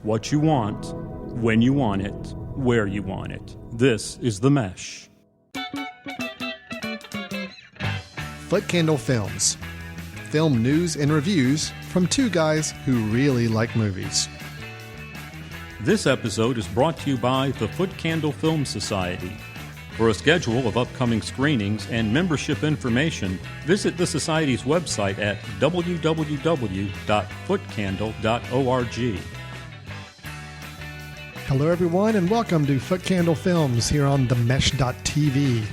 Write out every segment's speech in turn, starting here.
what you want, when you want it, where you want it. This is The Mesh. Footcandle Films. Film news and reviews from two guys who really like movies. This episode is brought to you by the Footcandle Film Society. For a schedule of upcoming screenings and membership information, visit the Society's website at www.footcandle.org. Hello, everyone, and welcome to Footcandle Films here on themesh.tv.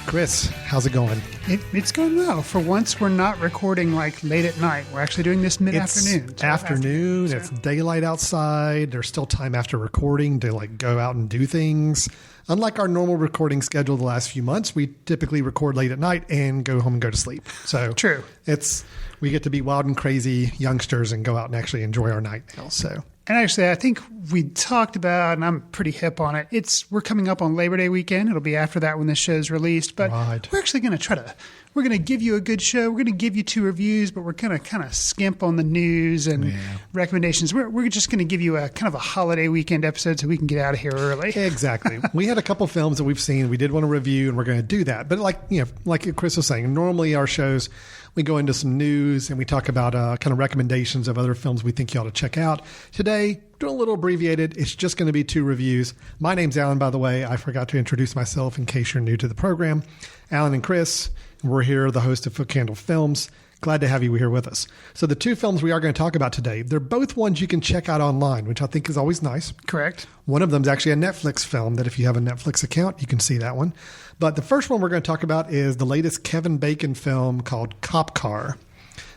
Chris, how's it going? It's going well. For once, we're not recording like late at night. We're actually doing this mid-afternoon. It's afternoon. It's daylight outside. There's still time after recording to like go out and do things. Unlike our normal recording schedule the last few months, we typically record late at night and go home and go to sleep. So true. We get to be wild and crazy youngsters and go out and actually enjoy our night now. And actually, I think we talked about, and I'm pretty hip on it, we're coming up on Labor Day weekend. It'll be after that when the show's released. But We're actually going to we're going to give you a good show. We're going to give you 2 reviews, but we're going to kind of skimp on the news and recommendations. We're just going to give you a kind of a holiday weekend episode so we can get out of here early. Exactly. We had a couple films that we've seen. We did want to review, and we're going to do that. But like Chris was saying, normally our shows, we go into some news and we talk about kind of recommendations of other films we think you ought to check out. Today, doing a little abbreviated. It's just going to be 2 reviews. My name's Alan, by the way. I forgot to introduce myself in case you're new to the program. Alan and Chris, we're here, the host of Footcandle Films. Glad to have you here with us. So the 2 films we are going to talk about today, they're both ones you can check out online, which I think is always nice. Correct. One of them is actually a Netflix film that if you have a Netflix account, you can see that one. But the first one we're going to talk about is the latest Kevin Bacon film called Cop Car.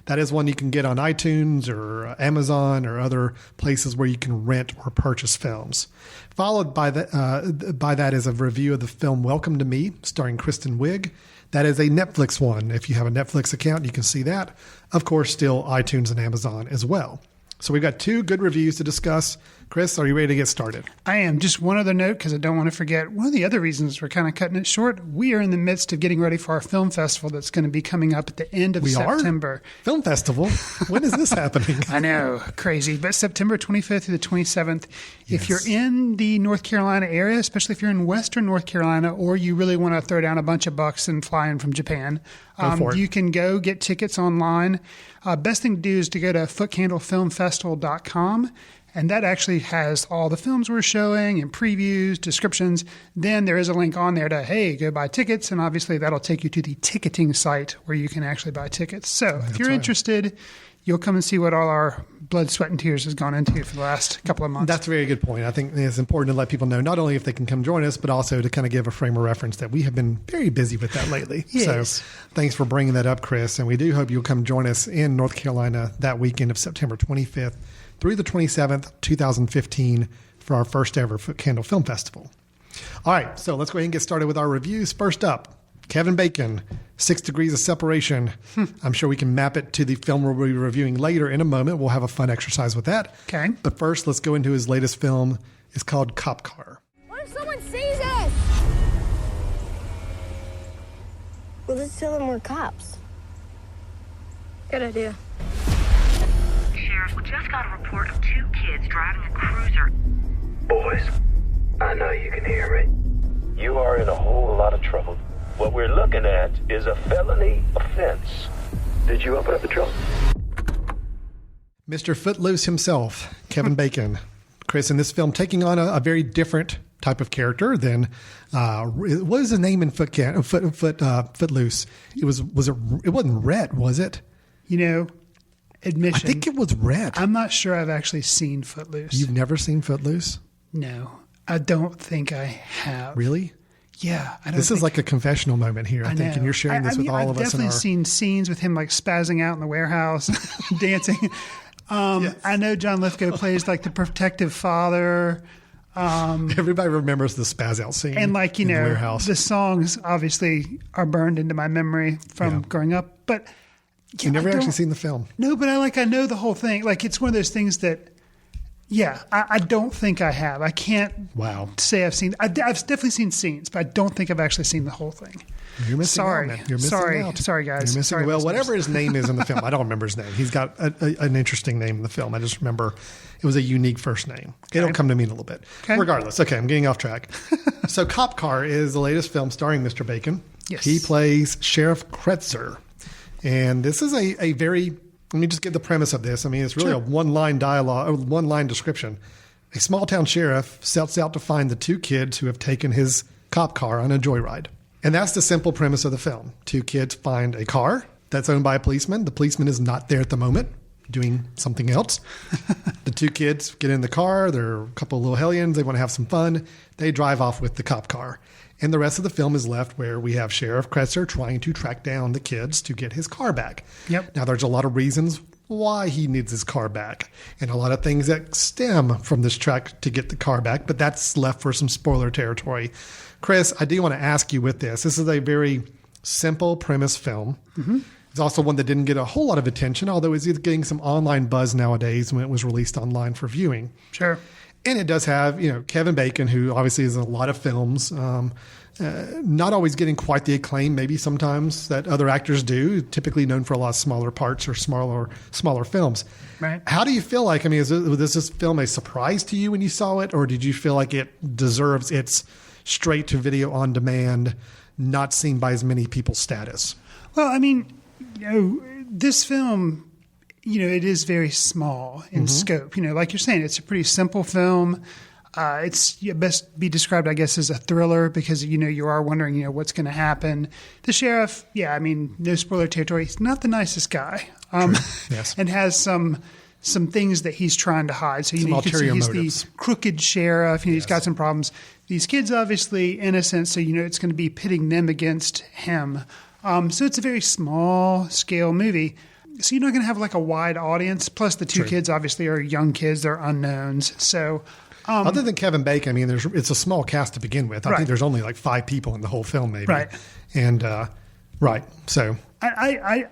That is one you can get on iTunes or Amazon or other places where you can rent or purchase films. Followed by that is a review of the film Welcome to Me, starring Kristen Wiig. That is a Netflix one. If you have a Netflix account, you can see that. Of course, still iTunes and Amazon as well. So we've got 2 good reviews to discuss. Chris, are you ready to get started? I am. Just one other note, because I don't want to forget. One of the other reasons we're kind of cutting it short, we are in the midst of getting ready for our film festival that's going to be coming up at the end of September. Film festival? When is this happening? I know. Crazy. But September 25th through the 27th. Yes. If you're in the North Carolina area, especially if you're in Western North Carolina, or you really want to throw down a bunch of bucks and fly in from Japan, you can go get tickets online. Best thing to do is to go to footcandlefilmfestival.com. And that actually has all the films we're showing and previews, descriptions. Then there is a link on there to, hey, go buy tickets. And obviously that'll take you to the ticketing site where you can actually buy tickets. So if you're interested, you'll come and see what all our blood, sweat, and tears has gone into for the last couple of months. That's a very good point. I think it's important to let people know not only if they can come join us, but also to kind of give a frame of reference that we have been very busy with that lately. Yes. So thanks for bringing that up, Chris. And we do hope you'll come join us in North Carolina that weekend of September 25th through the 27th, 2015 for our first ever Footcandle Film Festival. All right, so let's go ahead and get started with our reviews. First up, Kevin Bacon, 6 Degrees of Separation. I'm sure we can map it to the film we'll be reviewing later in a moment. We'll have a fun exercise with that. Okay. But first, let's go into his latest film. It's called Cop Car. What if someone sees us? We'll just tell them we're cops. Good idea. Sheriff, we just got a report of 2 kids driving a cruiser. Boys, I know you can hear me. You are in a whole lot of trouble. What we're looking at is a felony offense. Did you open up the trunk? Mr. Footloose himself, Kevin Bacon. Chris, in this film, taking on a very different type of character than what was his name in Footloose? It wasn't Rhett, was it? Admission. I think it was Rhett. I'm not sure I've actually seen Footloose. You've never seen Footloose? No, I don't think I have. Really? Yeah. This is like a confessional moment here, I think, and you're sharing this with all of us. I've definitely seen scenes with him like spazzing out in the warehouse, dancing. Yes. I know John Lithgow plays like the protective father. Everybody remembers the spaz out scene. And like, in the warehouse. The songs obviously are burned into my memory from growing up, but you've never actually seen the film. No, but I know the whole thing. Like, it's one of those things that Yeah, I don't think I have. I can't say I've seen. I've definitely seen scenes, but I don't think I've actually seen the whole thing. You're missing out, man. You're missing out. Sorry, guys. You're missing, well, whatever his name is in the film, I don't remember his name. He's got an interesting name in the film. I just remember it was a unique first name. Okay. It'll come to me in a little bit. Okay. Regardless, okay, I'm getting off track. So Cop Car is the latest film starring Mr. Bacon. Yes. He plays Sheriff Kretzer. And this is a very... Let me just get the premise of this. I mean, it's really a one-line dialogue, or one-line description. A small-town sheriff sets out to find the two kids who have taken his cop car on a joyride. And that's the simple premise of the film. Two kids find a car that's owned by a policeman. The policeman is not there at the moment, doing something else. The two kids get in the car. They're a couple of little hellions. They want to have some fun. They drive off with the cop car. And the rest of the film is left where we have Sheriff Kretzer trying to track down the kids to get his car back. Yep. Now, there's a lot of reasons why he needs his car back and a lot of things that stem from this track to get the car back, but that's left for some spoiler territory. Chris, I do want to ask you with this. This is a very simple premise film. Mm-hmm. It's also one that didn't get a whole lot of attention, although it's getting some online buzz nowadays when it was released online for viewing. Sure. And it does have, Kevin Bacon, who obviously is in a lot of films, not always getting quite the acclaim maybe sometimes that other actors do, typically known for a lot of smaller parts or smaller films. Right. How do you feel like, was this film a surprise to you when you saw it, or did you feel like it deserves its straight to video on demand, not seen by as many people status? Well, I mean, this film... it is very small in scope. Like you're saying, it's a pretty simple film. It's best be described, I guess, as a thriller because, you are wondering, what's going to happen. The sheriff, no spoiler territory. He's not the nicest guy. Yes. And has some things that he's trying to hide. So, some you can see he's motives. the crooked sheriff. He's got some problems. These kids, obviously innocent. So, it's going to be pitting them against him. So it's a very small scale movie. So you're not going to have like a wide audience. Plus, the two kids obviously are young kids; they're unknowns. So, other than Kevin Bacon, it's a small cast to begin with. I think there's only like 5 people in the whole film, maybe. Right. And so I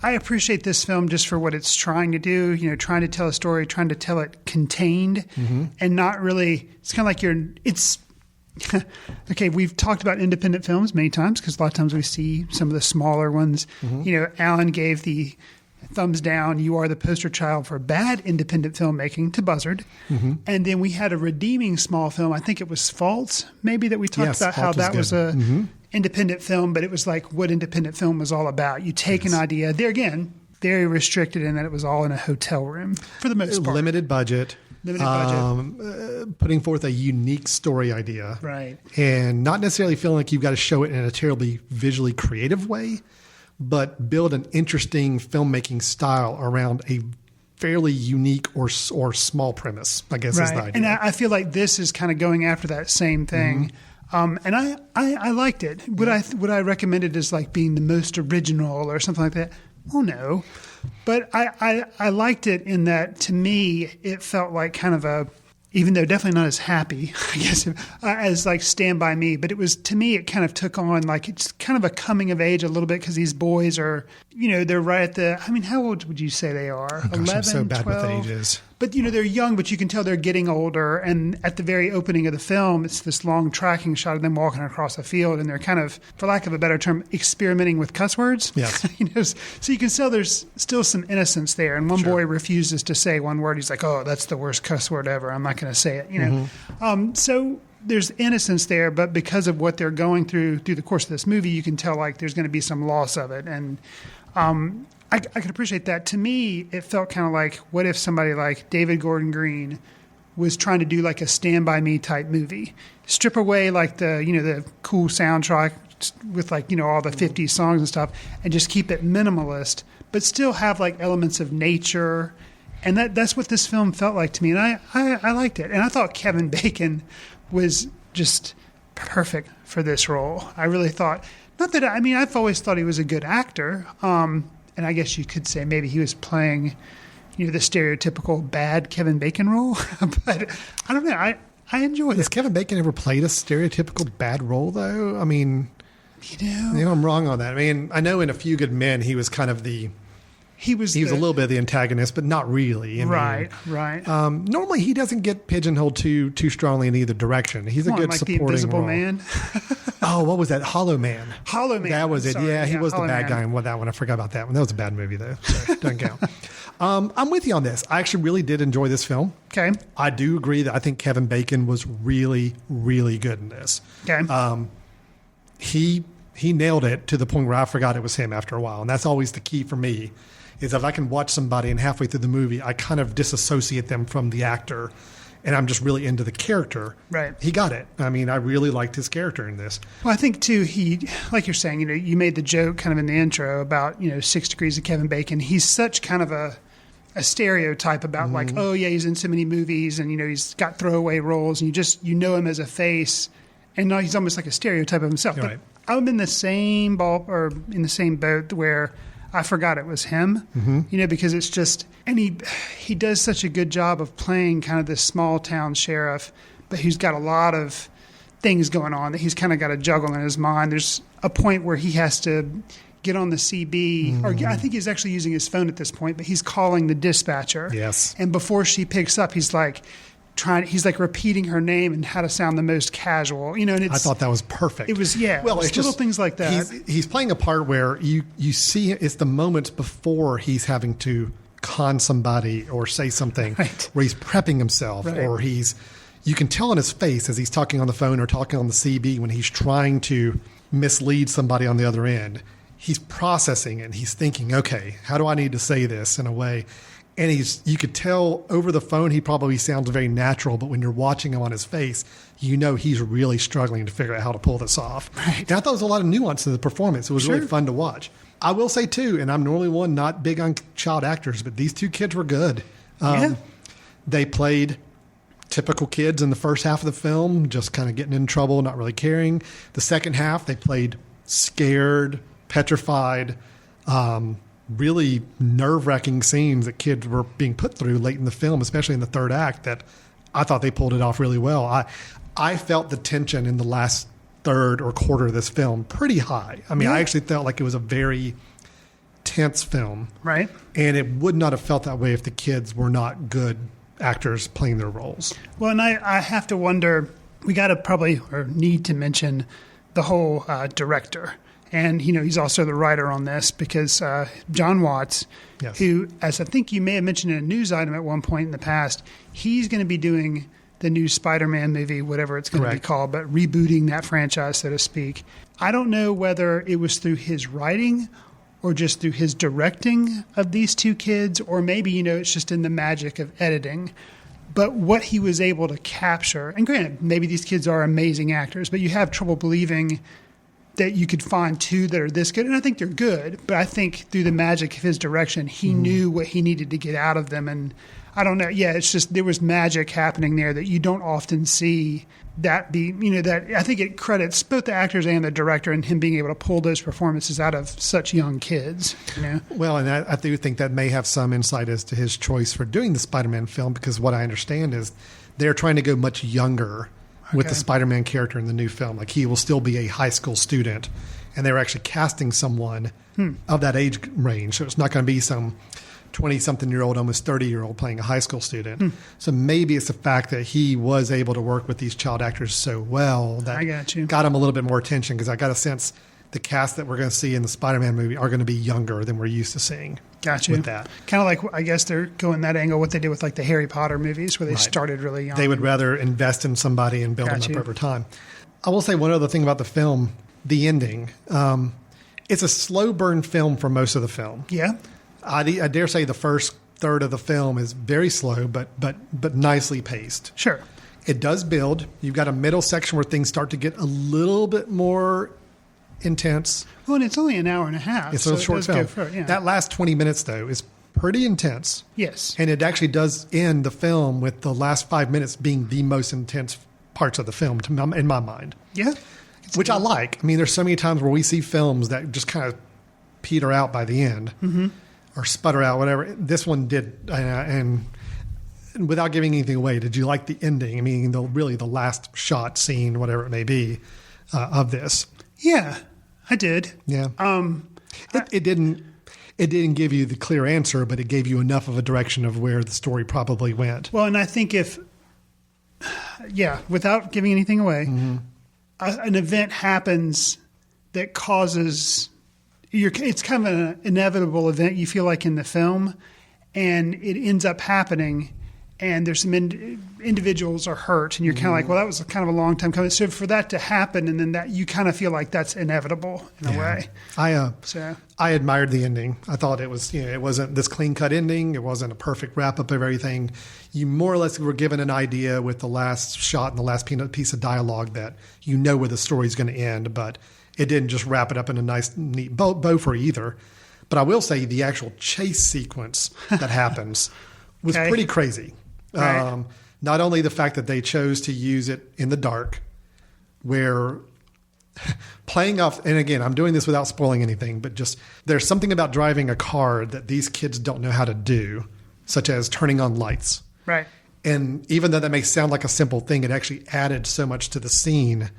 appreciate this film just for what it's trying to do. Trying to tell a story, trying to tell it contained, and not really. It's kind of like it's. Okay, we've talked about independent films many times because a lot of times we see some of the smaller ones. Alan gave the thumbs down. You are the poster child for bad independent filmmaking to Buzzard. And then we had a redeeming small film. I think it was Faults, maybe, that we talked about how that was a independent film, but it was like what independent film was all about. You take an idea. There again, very restricted in that it was all in a hotel room for the most part. Limited budget. Putting forth a unique story idea. Right. And not necessarily feeling like you've got to show it in a terribly visually creative way, but build an interesting filmmaking style around a fairly unique or small premise, I guess is the idea. And I feel like this is kind of going after that same thing. And I liked it. Would I recommend it as like being the most original or something like that? Well, no. But I liked it in that, to me, it felt like kind of a, even though definitely not as happy, I guess, as like Stand By Me. But it was, to me, it kind of took on like, it's kind of a coming of age a little bit because these boys are, they're right at the, how old would you say they are? Oh, gosh, 11, I'm so bad 12? with ages. But, they're young, but you can tell they're getting older. And at the very opening of the film, it's this long tracking shot of them walking across a field. And they're kind of, for lack of a better term, experimenting with cuss words. Yes. So you can tell there's still some innocence there. And one boy refuses to say one word. He's like, oh, that's the worst cuss word ever. I'm not going to say it, So there's innocence there. But because of what they're going through the course of this movie, you can tell like there's going to be some loss of it. And I can appreciate that. To me, it felt kind of like, what if somebody like David Gordon Green was trying to do like a Stand By Me type movie, strip away like the cool soundtrack with like all the 50s songs and stuff, and just keep it minimalist, but still have like elements of nature. And that's what this film felt like to me, and I liked it. And I thought Kevin Bacon was just perfect for this role. I really thought, not that I've always thought he was a good actor. And I guess you could say maybe he was playing, the stereotypical bad Kevin Bacon role. But I don't know. I enjoyed it. Has Kevin Bacon ever played a stereotypical bad role, though? Maybe I'm wrong on that. I know in A Few Good Men, he was kind of the He was a little bit of the antagonist, but not really. Right. Normally, he doesn't get pigeonholed too strongly in either direction. He's a good like supporting the Invisible role. Man. Oh, what was that? Hollow Man. Hollow Man. That was it. Sorry. Yeah, he was the Hollow bad Man. guy in that one. I forgot about that one. That was a bad movie, though. So doesn't count. I'm with you on this. I actually really did enjoy this film. Okay. I do agree that I think Kevin Bacon was really, really good in this. Okay. He nailed it to the point where I forgot it was him after a while. And that's always the key for me, is if I can watch somebody and halfway through the movie, I kind of disassociate them from the actor and I'm just really into the character. Right. He got it. I mean, I really liked his character in this. Well, I think too, he, like you're saying, you made the joke kind of in the intro about, 6 Degrees of Kevin Bacon. He's such kind of a stereotype about like, oh yeah, he's in so many movies and, he's got throwaway roles and you know him as a face and now he's almost like a stereotype of himself. Right. But I'm in the same in the same boat where I forgot it was him, because it's just, and he does such a good job of playing kind of this small town sheriff, but he's got a lot of things going on that he's kind of got to juggle in his mind. There's a point where he has to get on the CB, or I think he's actually using his phone at this point, but he's calling the dispatcher. Yes. And before she picks up, he's like repeating her name and how to sound the most casual, and it's, I thought that was perfect. It was, well, it's it's little just, things like that. He's playing a part where you see it's the moments before he's having to con somebody or say something where he's prepping himself or you can tell in his face as he's talking on the phone or talking on the CB when he's trying to mislead somebody on the other end. He's processing it and he's thinking, okay, how do I need to say this in a way? And you could tell over the phone, he probably sounds very natural, but when you're watching him on his face, he's really struggling to figure out how to pull this off. Right. And I thought there was a lot of nuance in the performance. It was really fun to watch. I will say too, and I'm normally one not big on child actors, but these two kids were good. They played typical kids in the first half of the film, just kind of getting in trouble, not really caring. The second half, they played scared, petrified, really nerve-wracking scenes that kids were being put through late in the film, especially in the third act, that I thought they pulled it off really well. I felt the tension in the last third or quarter of this film pretty high. I mean, I actually felt like it was a very tense film. Right. And it would not have felt that way if the kids were not good actors playing their roles. Well, and I have to wonder, we got to probably or need to mention the whole director. And, he's also the writer on this because John Watts, who, as I think you may have mentioned in a news item at one point in the past, he's going to be doing the new Spider-Man movie, whatever it's going to be called, but rebooting that franchise, so to speak. I don't know whether it was through his writing or just through his directing of these two kids, or maybe, it's just in the magic of editing. But what he was able to capture, and granted, maybe these kids are amazing actors, but you have trouble believing that you could find two that are this good. And I think they're good, but I think through the magic of his direction, he knew what he needed to get out of them. And I don't know. Yeah, it's just there was magic happening there that you don't often see that be, that I think it credits both the actors and the director and him being able to pull those performances out of such young kids. Well, and I do think that may have some insight as to his choice for doing the Spider-Man film, because what I understand is they're trying to go much younger with the Spider-Man character in the new film. Like, he will still be a high school student, and they're actually casting someone of that age range. So it's not going to be some 20-something-year-old, almost 30-year-old playing a high school student. So maybe it's the fact that he was able to work with these child actors so well that got him a little bit more attention, because I got a sense the cast that we're going to see in the Spider-Man movie are going to be younger than we're used to seeing. Gotcha. With that. Kind of like, I guess they're going that angle, what they did with like the Harry Potter movies where they started really young. They would rather invest in somebody and build them up over time. I will say one other thing about the film, the ending. It's a slow burn film for most of the film. Yeah. I dare say the first third of the film is very slow, but nicely paced. Sure. It does build. You've got a middle section where things start to get a little bit more intense. Well, and it's only an hour and a half. It's a short film. That last 20 minutes, though, is pretty intense. Yes. And it actually does end the film with the last 5 minutes being the most intense parts of the film, in my mind. Yeah. Which I like. I mean, there's so many times where we see films that just kind of peter out by the end or sputter out, whatever. This one did. And without giving anything away, did you like the ending? I mean, really the last shot scene, whatever it may be, of this. Yeah, I did. Yeah. It didn't. it didn't give you the clear answer, but it gave you enough of a direction of where the story probably went. Well, and I think without giving anything away, an event happens that causes it's kind of an inevitable event, you feel like, in the film, and it ends up happening, and there's some individuals are hurt, and you're kind of like, well, that was kind of a long time coming. So for that to happen, and then that you kind of feel like that's inevitable in a way. I admired the ending. I thought it was, it wasn't this clean cut ending. It wasn't a perfect wrap up of everything. You more or less were given an idea with the last shot and the last piece of dialogue that you know where the story's going to end, but it didn't just wrap it up in a nice, neat bow for either. But I will say the actual chase sequence that happens was pretty crazy. Right. Not only the fact that they chose to use it in the dark, where playing off, and again, I'm doing this without spoiling anything, but just there's something about driving a car that these kids don't know how to do, such as turning on lights. Right. And even though that may sound like a simple thing, it actually added so much to the scene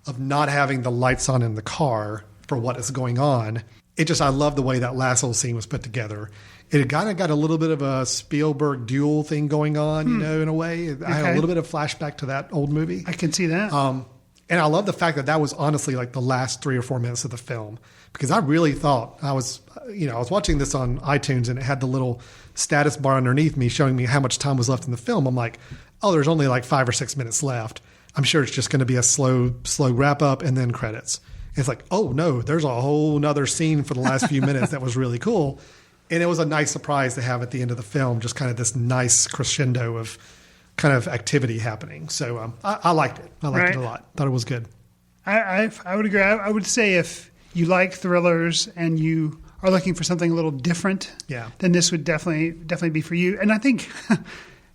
of not having the lights on in the car for what is going on. I love the way that last little scene was put together. It kind of got a little bit of a Spielberg duel thing going on, in a way. I had a little bit of flashback to that old movie. I can see that. And I love the fact that was honestly like the last 3 or 4 minutes of the film, because I really thought I was watching this on iTunes and it had the little status bar underneath me showing me how much time was left in the film. I'm like, oh, there's only like 5 or 6 minutes left. I'm sure it's just going to be a slow wrap up and then credits. And it's like, oh no, there's a whole nother scene for the last few minutes that was really cool. And it was a nice surprise to have at the end of the film, just kind of this nice crescendo of kind of activity happening. So I liked it. I liked it a lot. Thought it was good. I would agree. I would say if you like thrillers and you are looking for something a little different, then this would definitely be for you. And I think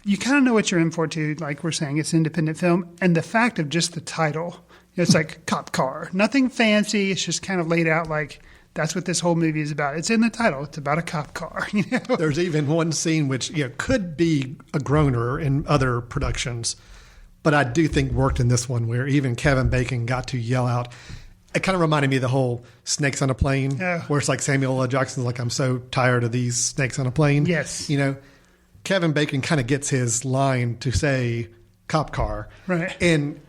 you kind of know what you're in for too. Like we're saying, it's an independent film, and the fact of just the title, it's like Cop Car, nothing fancy. It's just kind of laid out like. That's what this whole movie is about. It's in the title. It's about a cop car. There's even one scene which could be a groaner in other productions, but I do think worked in this one, where even Kevin Bacon got to yell out. It kind of reminded me of the whole snakes on a plane, where it's like Samuel L. Jackson's like, I'm so tired of these snakes on a plane. Yes. Kevin Bacon kind of gets his line to say cop car. Right. And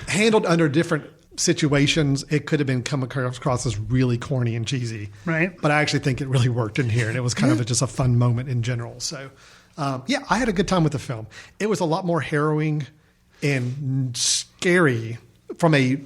handled under different situations, it could have been come across as really corny and cheesy. Right. But I actually think it really worked in here, and it was kind of just a fun moment in general. So, I had a good time with the film. It was a lot more harrowing and scary from a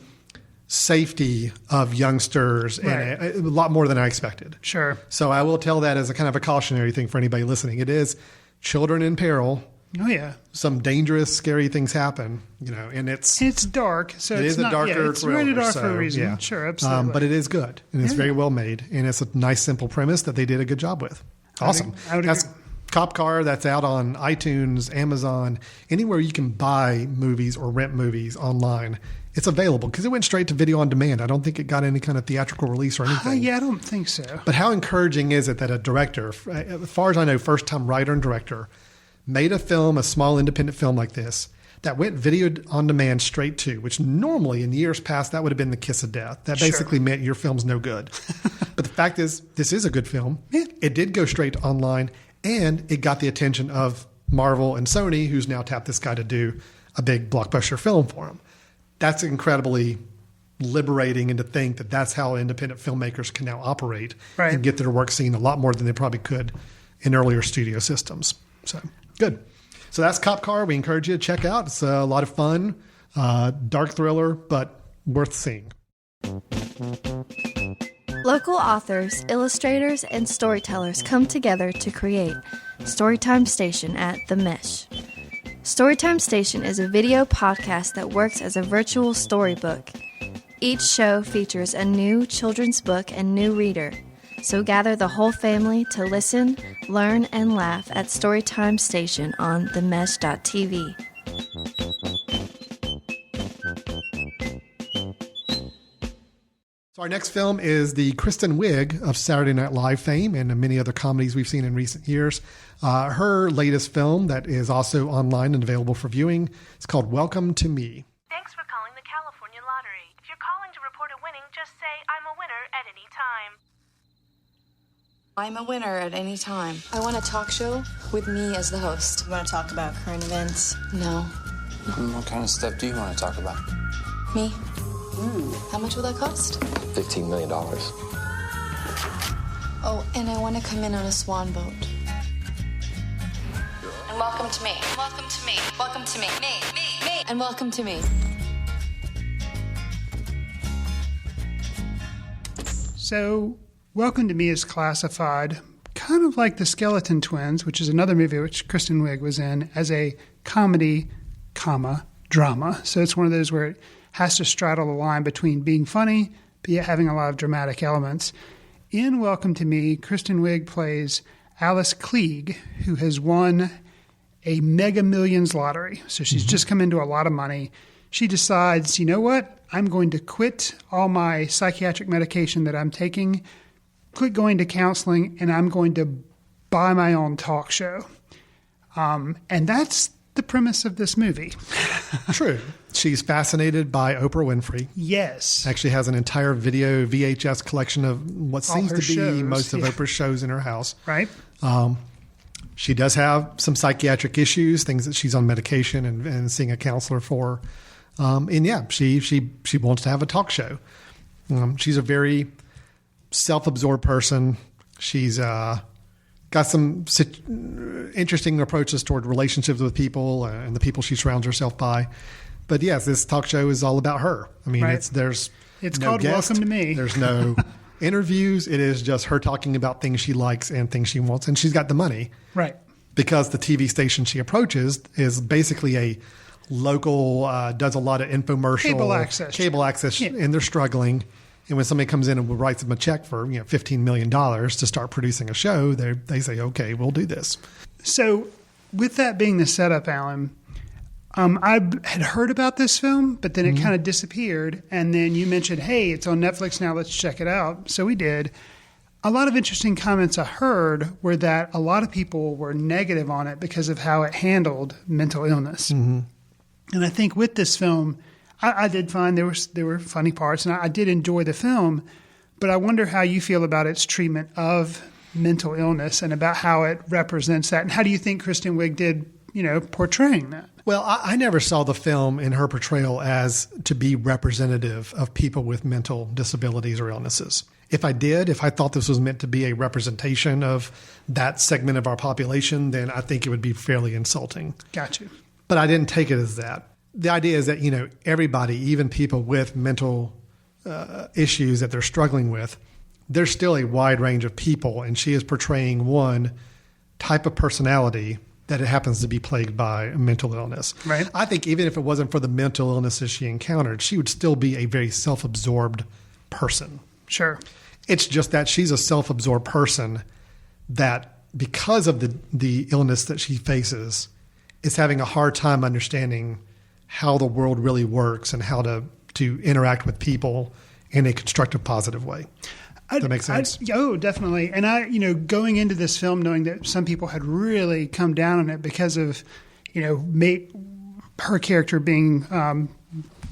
safety of youngsters, and a lot more than I expected. Sure. So I will tell that as a kind of a cautionary thing for anybody listening. It is children in peril. Oh yeah, some dangerous, scary things happen, and it's dark. So it's not, a darker it's thriller. rated R so, for a reason. Yeah. Sure, absolutely. But it is good, and it's very well made, and it's a nice, simple premise that they did a good job with. Awesome. That's Cop Car. That's out on iTunes, Amazon, anywhere you can buy movies or rent movies online. It's available because it went straight to video on demand. I don't think it got any kind of theatrical release or anything. I don't think so. But how encouraging is it that a director, as far as I know, first-time writer and director, made a small independent film like this, that went video on demand straight to, which normally in years past, that would have been the kiss of death. That basically meant your film's no good. But the fact is, this is a good film. It did go straight online, and it got the attention of Marvel and Sony, who's now tapped this guy to do a big blockbuster film for them. That's incredibly liberating, and to think that that's how independent filmmakers can now operate and get their work seen a lot more than they probably could in earlier studio systems. So good. So that's Cop Car. We encourage you to check out. It's a lot of fun, dark thriller, but worth seeing. Local authors, illustrators, and storytellers come together to create Storytime Station at The Mesh. Storytime Station is a video podcast that works as a virtual storybook. Each show features a new children's book and new reader. So gather the whole family to listen, learn, and laugh at Storytime Station on themesh.tv. So our next film is the Kristen Wiig of Saturday Night Live fame and many other comedies we've seen in recent years. Her latest film that is also online and available for viewing is called Welcome to Me. Thanks for calling the California Lottery. If you're calling to report a winning, just say, I'm a winner at any time. I'm a winner at any time. I want a talk show with me as the host. You want to talk about current events? No. What kind of stuff do you want to talk about? Me? How much will that cost? $15 million. Oh, and I want to come in on a swan boat. And welcome to me. Welcome to me. Welcome to me. Me. And welcome to me. So, Welcome to Me is classified kind of like The Skeleton Twins, which is another movie which Kristen Wiig was in, as a comedy, drama. So it's one of those where it has to straddle the line between being funny but yet having a lot of dramatic elements. In Welcome to Me, Kristen Wiig plays Alice Klieg, who has won a Mega Millions lottery. So she's just come into a lot of money. She decides, you know what? I'm going to quit all my psychiatric medication that I'm taking, quit going to counseling, and I'm going to buy my own talk show. And that's the premise of this movie. True. She's fascinated by Oprah Winfrey. Yes. Actually has an entire video VHS collection of what seems to be shows, most of Oprah's shows in her house. Right. She does have some psychiatric issues, things that she's on medication and seeing a counselor for. And yeah, she wants to have a talk show. She's a very self-absorbed person. She's got some interesting approaches toward relationships with people and the people she surrounds herself by. But yes, this talk show is all about her. I mean, right. It's no called guest. Welcome to Me. There's no interviews. It is just her talking about things she likes and things she wants. And she's got the money. Right. Because the TV station she approaches is basically a local, does a lot of infomercial. Cable access. Yeah. And they're struggling. And when somebody comes in and writes them a check for $15 million to start producing a show, they say, okay, we'll do this. So with that being the setup, Alan, I had heard about this film, but then it kind of disappeared. And then you mentioned, hey, it's on Netflix now, let's check it out. So we did. A lot of interesting comments I heard were that a lot of people were negative on it because of how it handled mental illness. Mm-hmm. And I think with this film, I did find there were funny parts, and I did enjoy the film, but I wonder how you feel about its treatment of mental illness and about how it represents that. And how do you think Kristen Wiig did, portraying that? Well, I never saw the film in her portrayal as to be representative of people with mental disabilities or illnesses. If I thought this was meant to be a representation of that segment of our population, then I think it would be fairly insulting. Got you. But I didn't take it as that. The idea is that, everybody, even people with mental issues that they're struggling with, there's still a wide range of people, and she is portraying one type of personality that it happens to be plagued by mental illness. Right. I think even if it wasn't for the mental illnesses she encountered, she would still be a very self-absorbed person. Sure. It's just that she's a self-absorbed person that, because of the illness that she faces, is having a hard time understanding how the world really works and how to interact with people in a constructive, positive way. Does that make sense? Definitely. And going into this film, knowing that some people had really come down on it because of, her character being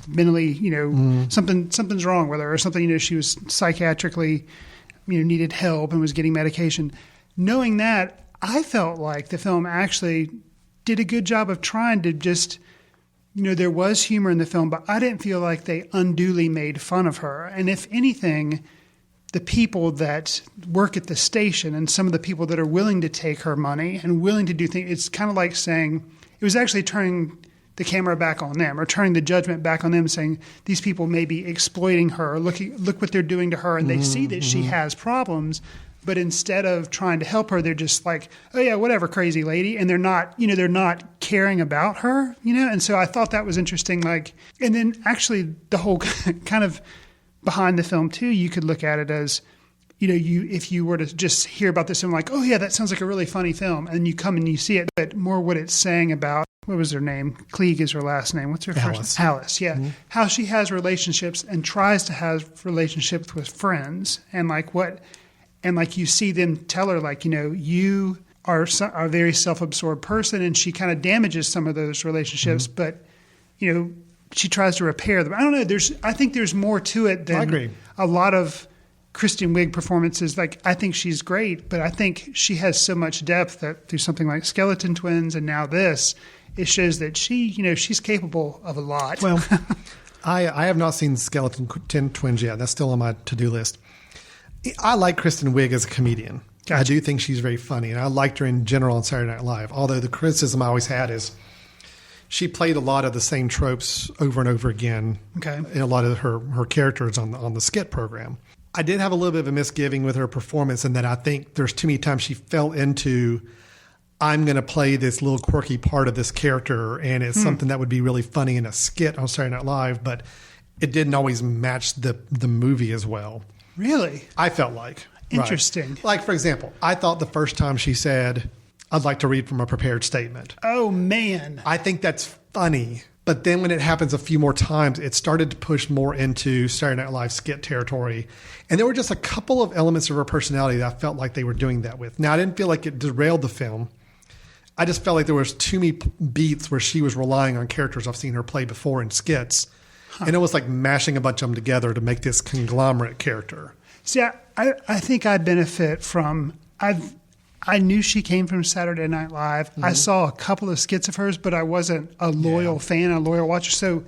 mentally, something's wrong with her or something, she was psychiatrically, needed help and was getting medication. Knowing that, I felt like the film actually did a good job of trying to just, there was humor in the film, but I didn't feel like they unduly made fun of her. And if anything, the people that work at the station and some of the people that are willing to take her money and willing to do things, it's kind of like saying, it was actually turning the camera back on them or turning the judgment back on them, saying these people may be exploiting her, look what they're doing to her, and they see that she has problems. But instead of trying to help her, they're just like, oh yeah, whatever, crazy lady. And they're not caring about her, And so I thought that was interesting. And then actually the whole kind of behind the film too, you could look at it as, if you were to just hear about this and like, oh yeah, that sounds like a really funny film. And you come and you see it, but more what it's saying about, what was her name? Klieg is her last name. What's her first name? Alice, yeah. Mm-hmm. How she has relationships and tries to have relationships with friends and you see them tell her, you are a very self-absorbed person, and she kind of damages some of those relationships, but, she tries to repair them. I don't know. I think there's more to it than a lot of Kristen Wiig performances, like, I think she's great, but I think she has so much depth that through something like Skeleton Twins and now this, it shows that she's capable of a lot. Well, I have not seen Skeleton Twins yet. That's still on my to-do list. I like Kristen Wiig as a comedian. Gotcha. I do think she's very funny, and I liked her in general on Saturday Night Live. Although the criticism I always had is she played a lot of the same tropes over and over again in a lot of her characters on the skit program. I did have a little bit of a misgiving with her performance in that I think there's too many times she fell into, I'm going to play this little quirky part of this character, and it's something that would be really funny in a skit on Saturday Night Live, but it didn't always match the movie as well. Really? I felt like. Interesting. Right. Like, for example, I thought the first time she said, I'd like to read from a prepared statement. Oh, man. I think that's funny. But then when it happens a few more times, it started to push more into Saturday Night Live skit territory. And there were just a couple of elements of her personality that I felt like they were doing that with. Now, I didn't feel like it derailed the film. I just felt like there was too many beats where she was relying on characters I've seen her play before in skits. And it was like mashing a bunch of them together to make this conglomerate character. See, I think I benefit from... I knew she came from Saturday Night Live. Mm-hmm. I saw a couple of skits of hers, but I wasn't a loyal fan, a loyal watcher. So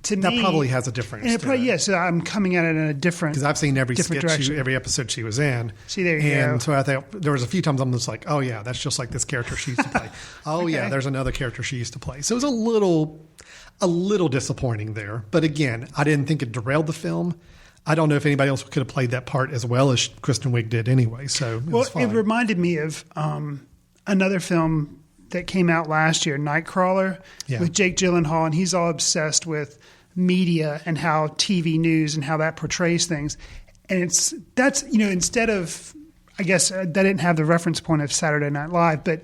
to me... That probably has a difference. So I'm coming at it in a different Because I've seen every skit, every episode she was in. See, there you go. And so I think there was a few times I'm just like, oh, yeah, that's just like this character she used to play. Oh, yeah, there's another character she used to play. So it was a little disappointing there. But again, I didn't think it derailed the film. I don't know if anybody else could have played that part as well as Kristen Wiig did anyway. So it reminded me of another film that came out last year, Nightcrawler, with Jake Gyllenhaal, and he's all obsessed with media and how TV news and how that portrays things. And instead of, I guess that didn't have the reference point of Saturday Night Live, but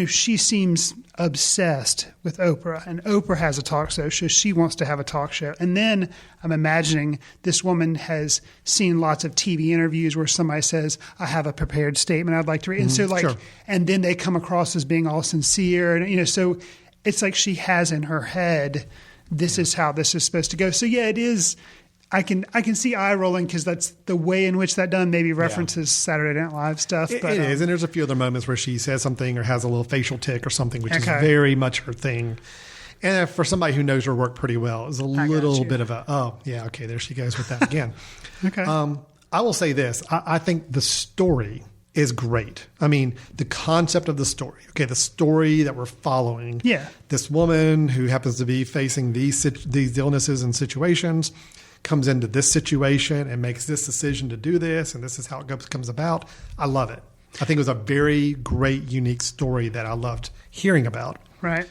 she seems obsessed with Oprah, and Oprah has a talk show, so she wants to have a talk show. And then I'm imagining this woman has seen lots of TV interviews where somebody says, I have a prepared statement I'd like to read. And so and then they come across as being all sincere. And, so it's like she has in her head, this is how this is supposed to go. So yeah, it is. I can see eye rolling because that's the way in which that done maybe references Saturday Night Live stuff. It is, and there's a few other moments where she says something or has a little facial tick or something, which is very much her thing. And for somebody who knows her work pretty well, it's a little bit of there she goes with that again. I will say this. I think the story is great. I mean, the concept of the story. Okay, the story that we're following. Yeah. This woman who happens to be facing these illnesses and situations comes into this situation and makes this decision to do this, and this is how it comes about. I love it. I think it was a very great, unique story that I loved hearing about. Right.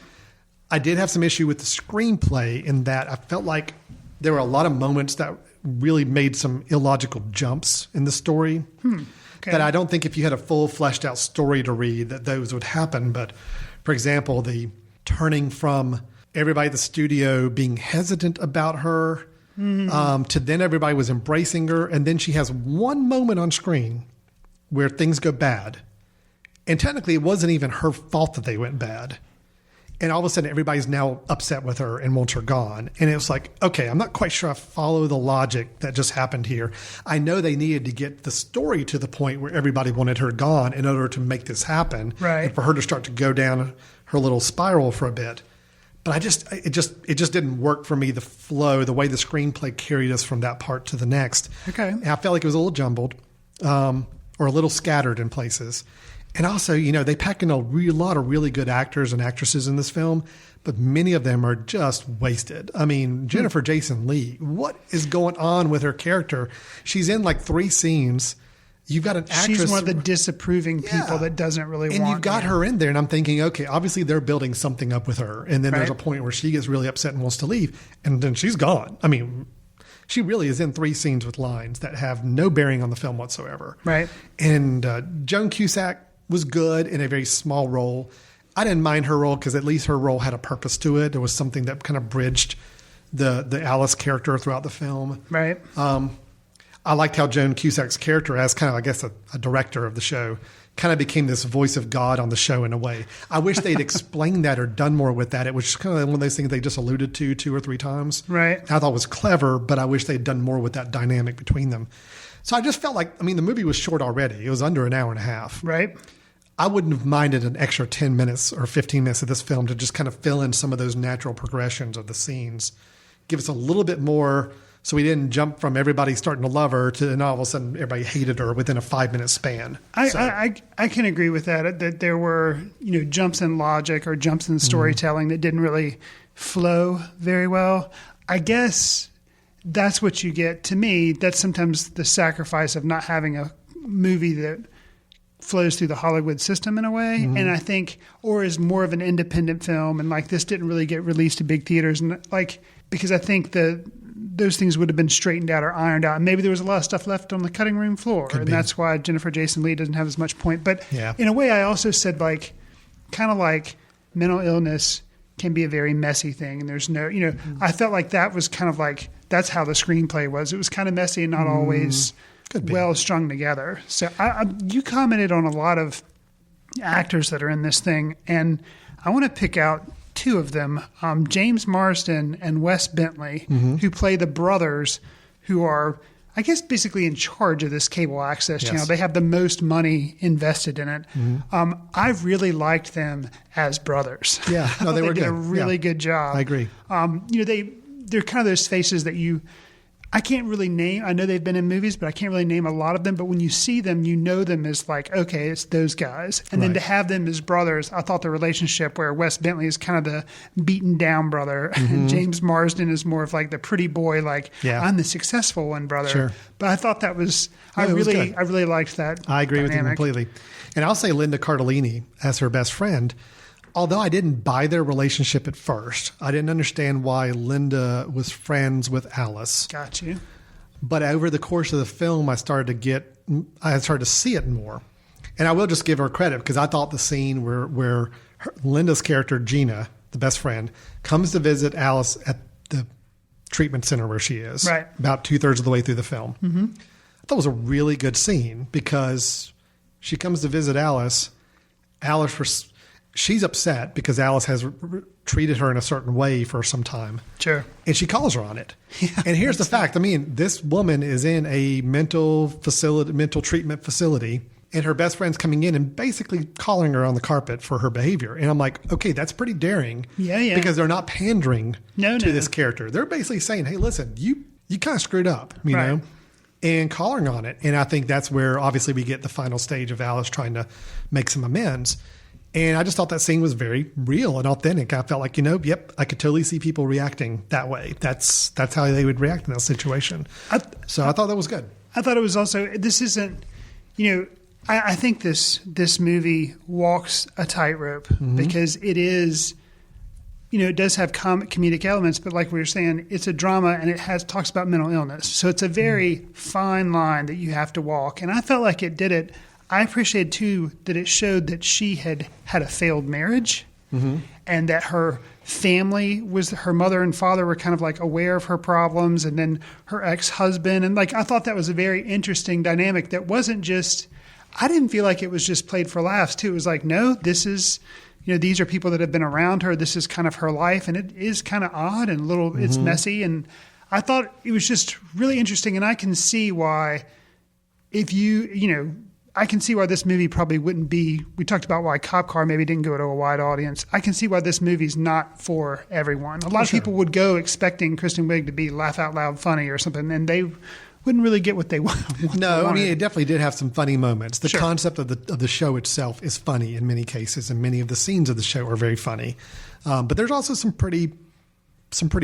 I did have some issue with the screenplay in that I felt like there were a lot of moments that really made some illogical jumps in the story that I don't think if you had a full fleshed out story to read that those would happen. But for example, the turning from everybody at the studio being hesitant about her to then everybody was embracing her. And then she has one moment on screen where things go bad. And technically it wasn't even her fault that they went bad. And all of a sudden everybody's now upset with her and wants her gone. And it was like, okay, I'm not quite sure I follow the logic that just happened here. I know they needed to get the story to the point where everybody wanted her gone in order to make this happen. Right. And for her to start to go down her little spiral for a bit. But it just didn't work for me, the flow, the way the screenplay carried us from that part to the next. Okay. And I felt like it was a little jumbled or a little scattered in places. And also, they pack in a lot of really good actors and actresses in this film, but many of them are just wasted. I mean, Jennifer Jason Leigh, what is going on with her character? She's in like 3 scenes. You've got an actress. She's one of the disapproving people that doesn't really want. And you've got her in there, and I'm thinking, okay, obviously they're building something up with her. And then there's a point where she gets really upset and wants to leave, and then she's gone. I mean, she really is in 3 scenes with lines that have no bearing on the film whatsoever. Right. And Joan Cusack was good in a very small role. I didn't mind her role because at least her role had a purpose to it. There was something that kind of bridged the Alice character throughout the film. Right. I liked how Joan Cusack's character, as kind of, I guess, a director of the show, kind of became this voice of God on the show in a way. I wish they'd explained that or done more with that. It was kind of one of those things they just alluded to 2 or 3 times. Right. I thought it was clever, but I wish they'd done more with that dynamic between them. So I just felt like, the movie was short already. It was under an hour and a half. Right. I wouldn't have minded an extra 10 minutes or 15 minutes of this film to just kind of fill in some of those natural progressions of the scenes. Give us a little bit more so we didn't jump from everybody starting to love her to now all of a sudden everybody hated her within a 5-minute span. I can agree with that there were, jumps in logic or jumps in storytelling that didn't really flow very well. I guess that's what you get. To me, that's sometimes the sacrifice of not having a movie that flows through the Hollywood system in a way. And I think, or is more of an independent film. And like this didn't really get released to big theaters. And like, because I think those things would have been straightened out or ironed out. And maybe there was a lot of stuff left on the cutting room floor. And that's why Jennifer Jason Leigh doesn't have as much point. But in a way, I also said kind of like mental illness can be a very messy thing. And there's no, I felt like that was kind of like, that's how the screenplay was. It was kind of messy and not always well strung together. So you commented on a lot of actors that are in this thing, and I want to pick out two of them, James Marsden and Wes Bentley, who play the brothers who are, I guess, basically in charge of this cable access channel. They have the most money invested in it. I really liked them as brothers. Yeah, no, they were did good. A really good job. I agree. They're kind of those faces that I can't really name. I know they've been in movies, but I can't really name a lot of them. But when you see them, you know them as like, okay, it's those guys. And then to have them as brothers, I thought the relationship where Wes Bentley is kind of the beaten down brother, and James Marsden is more of like the pretty boy, like I'm the successful one brother. Sure. But I thought that was, I really liked that. I agree dynamic. with you completely. And I'll say Linda Cardellini as her best friend. Although I didn't buy their relationship at first, I didn't understand why Linda was friends with Alice. Got you. But over the course of the film, I started to see it more. And I will just give her credit because I thought the scene where Linda's character, Gina, the best friend, comes to visit Alice at the treatment center where she is, about 2/3 of the way through the film. I thought it was a really good scene because she comes to visit Alice. She's upset because Alice has treated her in a certain way for some time. Sure. And she calls her on it. And here's the fact. This woman is in a mental treatment facility, and her best friend's coming in and basically calling her on the carpet for her behavior. And I'm like, okay, that's pretty daring. Yeah. Because they're not pandering to this character. They're basically saying, hey, listen, you kind of screwed up, you know? And calling on it. And I think that's where obviously we get the final stage of Alice trying to make some amends. And I just thought that scene was very real and authentic. I felt like, I could totally see people reacting that way. That's how they would react in that situation. So I thought that was good. I thought it was also, this isn't, I think this movie walks a tightrope because it is, it does have comedic elements, but like we were saying, it's a drama and it talks about mental illness. So it's a very fine line that you have to walk. And I felt like it did it. I appreciated, too, that it showed that she had a failed marriage and that her family her mother and father were kind of like aware of her problems, and then her ex-husband. And I thought that was a very interesting dynamic that wasn't just, I didn't feel like it was just played for laughs, too. It was like, no, this is, these are people that have been around her. This is kind of her life. And it is kind of odd and it's messy. And I thought it was just really interesting. And I can see why I can see why this movie probably wouldn't be. We talked about why Cop Car maybe didn't go to a wide audience. I can see why this movie's not for everyone. A lot of people would go expecting Kristen Wiig to be laugh out loud funny or something, and they wouldn't really get what they want. No, it definitely did have some funny moments. The concept of the show itself is funny in many cases, and many of the scenes of the show are very funny. But there's also some pretty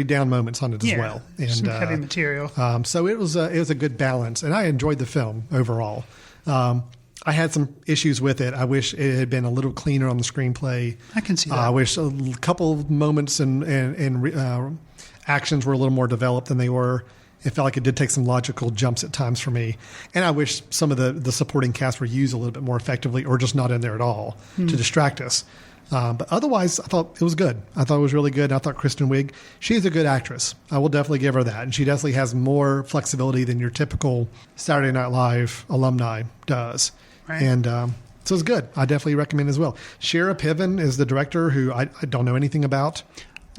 down moments on it as well, and some heavy material. So it was a good balance, and I enjoyed the film overall. I had some issues with it. I wish it had been a little cleaner on the screenplay. I can see that. I wish a couple of moments and actions were a little more developed than they were. It felt like it did take some logical jumps at times for me. And I wish some of the supporting cast were used a little bit more effectively or just not in there at all to distract us. But otherwise, I thought it was good. I thought it was really good. And I thought Kristen Wiig, she's a good actress. I will definitely give her that. And she definitely has more flexibility than your typical Saturday Night Live alumni does. Right. And so it's good. I definitely recommend it as well. Shira Piven is the director who I don't know anything about.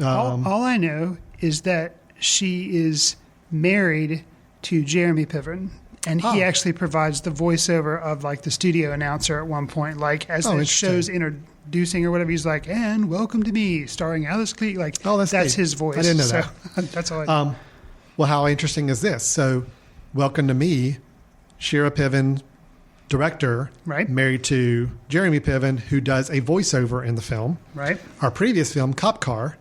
All I know is that she is married to Jeremy Piven. And he actually provides the voiceover of like the studio announcer at one point, like as the show's introducing or whatever. He's like, "And welcome to me, starring Alice Clee." Like, that's his voice. I didn't know that. That's all I know. Well, how interesting is this? So, Welcome to Me, Shira Piven, director, right, married to Jeremy Piven, who does a voiceover in the film. Right. Our previous film, Cop Car,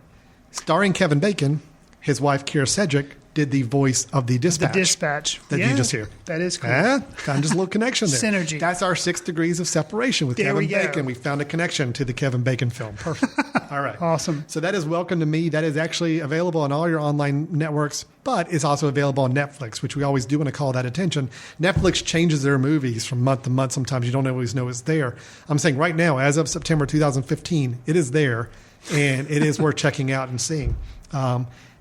starring Kevin Bacon, his wife Keira Cedric did the voice of the dispatch. The dispatch. That you just hear. That is cool. Kind of just a little connection there. Synergy. That's our 6 degrees of separation with Kevin Bacon. We found a connection to the Kevin Bacon film. Perfect. All right. Awesome. So that is Welcome to Me. That is actually available on all your online networks, but it's also available on Netflix, which we always do want to call that attention. Netflix changes their movies from month to month. Sometimes you don't always know it's there. I'm saying right now, as of September 2015, it is there, and it is worth checking out and seeing.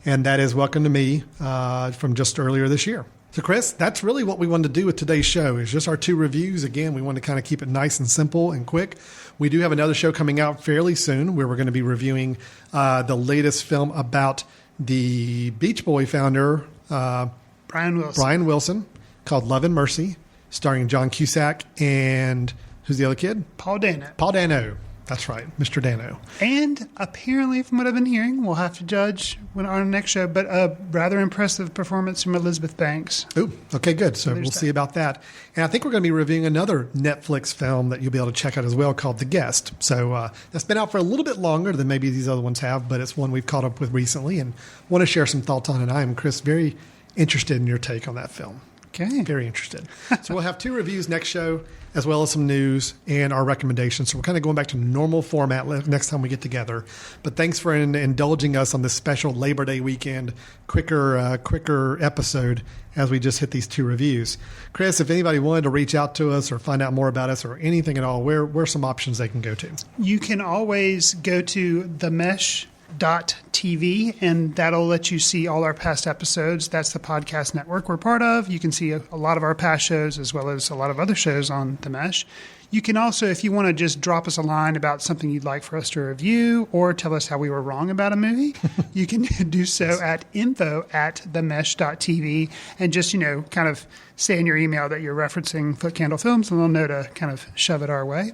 And that is Welcome to Me from just earlier this year. So, Chris, that's really what we wanted to do with today's show is just our 2 reviews. Again, we want to kind of keep it nice and simple and quick. We do have another show coming out fairly soon where we're going to be reviewing the latest film about the Beach Boy founder, Brian Wilson, called Love and Mercy, starring John Cusack and who's the other kid? Paul Dano. Paul Dano. That's right, Mr. Dano. And apparently, from what I've been hearing, we'll have to judge on our next show, but a rather impressive performance from Elizabeth Banks. Ooh, okay, good. So we'll see about that. And I think we're going to be reviewing another Netflix film that you'll be able to check out as well called The Guest. So that's been out for a little bit longer than maybe these other ones have, but it's one we've caught up with recently and want to share some thoughts on it. I am, Chris, very interested in your take on that film. Okay. Very interested. So we'll have 2 reviews next show, as well as some news and our recommendations. So we're kind of going back to normal format next time we get together. But thanks for indulging us on this special Labor Day weekend, quicker episode as we just hit these 2 reviews. Chris, if anybody wanted to reach out to us or find out more about us or anything at all, where are some options they can go to? You can always go to themesh.tv, and that'll let you see all our past episodes. That's the podcast network we're part of. You can see a lot of our past shows as well as a lot of other shows on The Mesh. You can also, if you want to just drop us a line about something you'd like for us to review or tell us how we were wrong about a movie, you can do so at info@themesh.tv and just, kind of say in your email that you're referencing Footcandle Films, and they'll know to kind of shove it our way.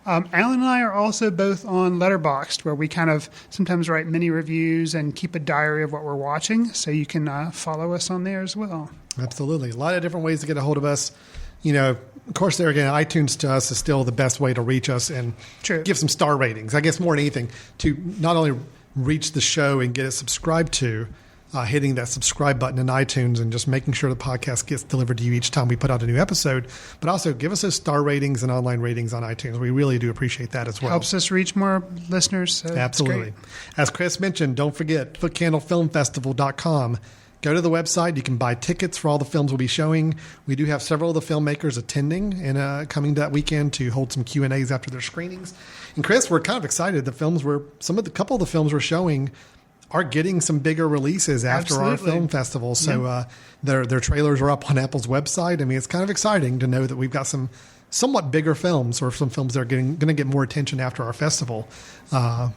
Alan and I are also both on Letterboxd, where we kind of sometimes write mini reviews and keep a diary of what we're watching, so you can follow us on there as well. Absolutely. A lot of different ways to get a hold of us. Of course, there again, iTunes to us is still the best way to reach us and give some star ratings. I guess more than anything, to not only reach the show and get it subscribed to, hitting that subscribe button in iTunes and just making sure the podcast gets delivered to you each time we put out a new episode, but also give us those star ratings and online ratings on iTunes. We really do appreciate that as well. Helps us reach more listeners. So absolutely. As Chris mentioned, don't forget footcandlefilmfestival.com. Go to the website. You can buy tickets for all the films we'll be showing. We do have several of the filmmakers attending and coming that weekend to hold some Q&As after their screenings. And Chris, we're kind of excited. Couple of the films we're showing are getting some bigger releases after our film festival. So their trailers are up on Apple's website. I mean, it's kind of exciting to know that we've got some somewhat bigger films, or some films that are going to get more attention after our festival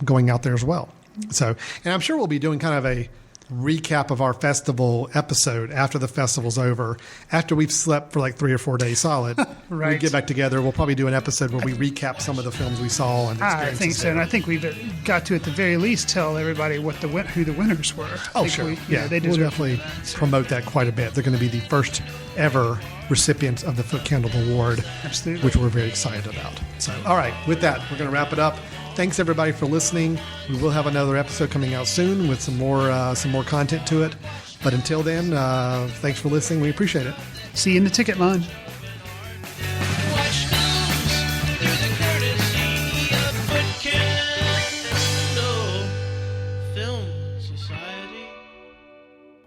going out there as well. So, and I'm sure we'll be doing kind of a recap of our festival episode after the festival's over, after we've slept for like 3 or 4 days solid. Right. We get back together. We'll probably do an episode where we recap some of the films we saw and experiences. I think so, and I think we've got to, at the very least, tell everybody who the winners were. Oh, sure. They we'll definitely promote that quite a bit. They're going to be the first ever recipients of the Footcandle Award, absolutely, which we're very excited about. So, all right, with that, we're going to wrap it up. Thanks everybody for listening. We will have another episode coming out soon with some more content to it. But until then, thanks for listening. We appreciate it. See you in the ticket line.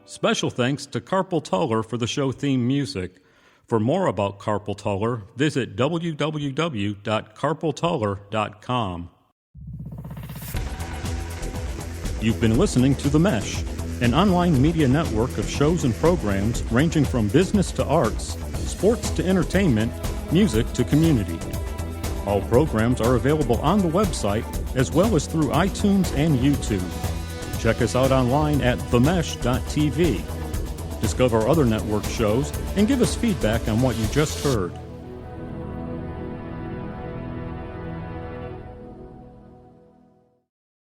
Special thanks to Carpal Tuller for the show theme music. For more about Carpal Tuller, visit www.carpaltuller.com. You've been listening to The Mesh, an online media network of shows and programs ranging from business to arts, sports to entertainment, music to community. All programs are available on the website as well as through iTunes and YouTube. Check us out online at themesh.tv. Discover other network shows and give us feedback on what you just heard.